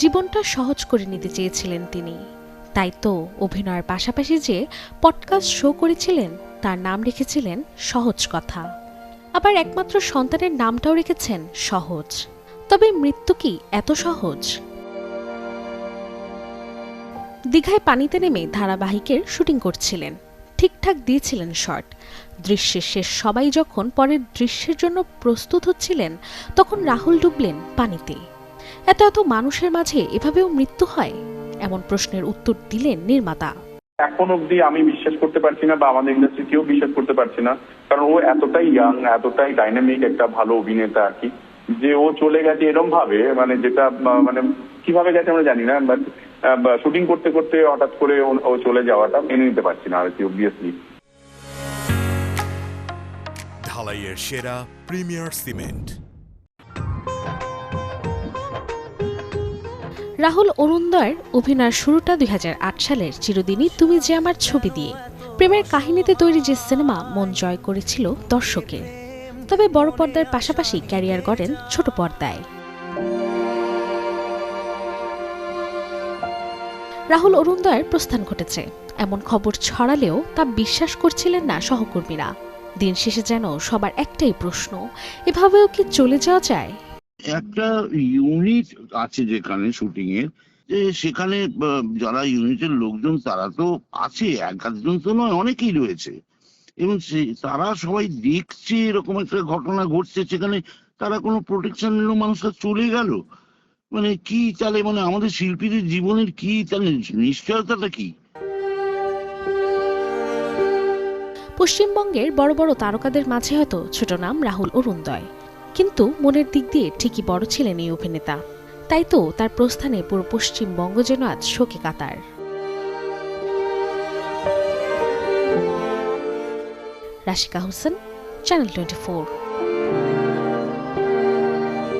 জীবনটা সহজ করে নিতে চেয়েছিলেন তিনি। তাই তো অভিনয়ের পাশাপাশি যে পডকাস্ট শো করেছিলেন তার নাম রেখেছিলেন সহজ কথা। আবার একমাত্র সন্তানের নামটাও রেখেছেন সহজ। তবে মৃত্যু কি এত সহজ? দীঘায় পানিতে নেমে ধারাবাহিকের শুটিং করছিলেন, ঠিকঠাক দিয়েছিলেন শট। দৃশ্যের শেষ সবাই যখন পরের দৃশ্যের জন্য প্রস্তুত হচ্ছিলেন তখন রাহুল ডুবলেন পানিতে। এত এত মানুষের মাঝে এভাবেও মৃত্যু হয়? এমন প্রশ্নের উত্তর দিলেন নির্মাতা। এখন অব্দি আমি বিশ্বাস করতে পারছি না বা আমাদের ইন্ডাস্ট্রি কেউ বিশ্বাস করতে পারছে না, কারণ ও এতটাই ইয়াং, এতটাই ডাইনামিক একটা ভালো অভিনেতা আর কি, যে ও চলে গেছে এরকম ভাবে, মানে যেটা মানে কিভাবে গেছে আমরা জানি না, বাট শুটিং করতে করতে হঠাৎ করে ও চলে যাওয়াটা মেনে নিতে পারছি না আর কি, অবভিয়াসলি। ঢালাইয়ের সেরা প্রিমিয়ার সিমেন্ট। রাহুল অরুণোদয়ের অভিনয়ের শুরুটা 2008 সালের চিরদিনই তুমি যে আমার ছবি দিয়ে। প্রেমের কাহিনীতে তৈরি যে সিনেমা মন জয় করেছিল দর্শকের। তবে বড় পর্দার পাশাপাশি ক্যারিয়ার গড়েন ছোট পর্দায়। রাহুল অরুণোদয়ের প্রস্থান ঘটেছে এমন খবর ছড়ালেও তা বিশ্বাস করছিলেন না সহকর্মীরা। দিন শেষে যেন সবার একটাই প্রশ্ন, এভাবেও কি চলে যাওয়া যায়? একটা ইউনিট আছে যেখানে শুটিং এর, যে সেখানে যারা ইউনিটের লোকজন তারা তো আছে, একজন তো নয়, অনেকেই রয়েছে, এবং তারা সবাই দেখছে এরকম একটা ঘটনা ঘটছে, সেখানে তারা কোনো প্রোটেকশন নিল, মানুষরা চলে গেল। মানে কি তাহলে, মানে আমাদের শিল্পীদের জীবনের কি তাহলে নিশ্চয়তাটা কি? পশ্চিমবঙ্গের বড় বড় তারকাদের মাঝে হয়তো ছোট নাম রাহুল অরুণোদয়, কিন্তু মনের দিক দিয়ে ঠিকই বড় ছিলেন এই অভিনেতা। তাই তো তার প্রস্থানে পুরো পশ্চিমবঙ্গ যেন আজ শোকে কাতার। রাশিকা হোসেন, চ্যানেল 24।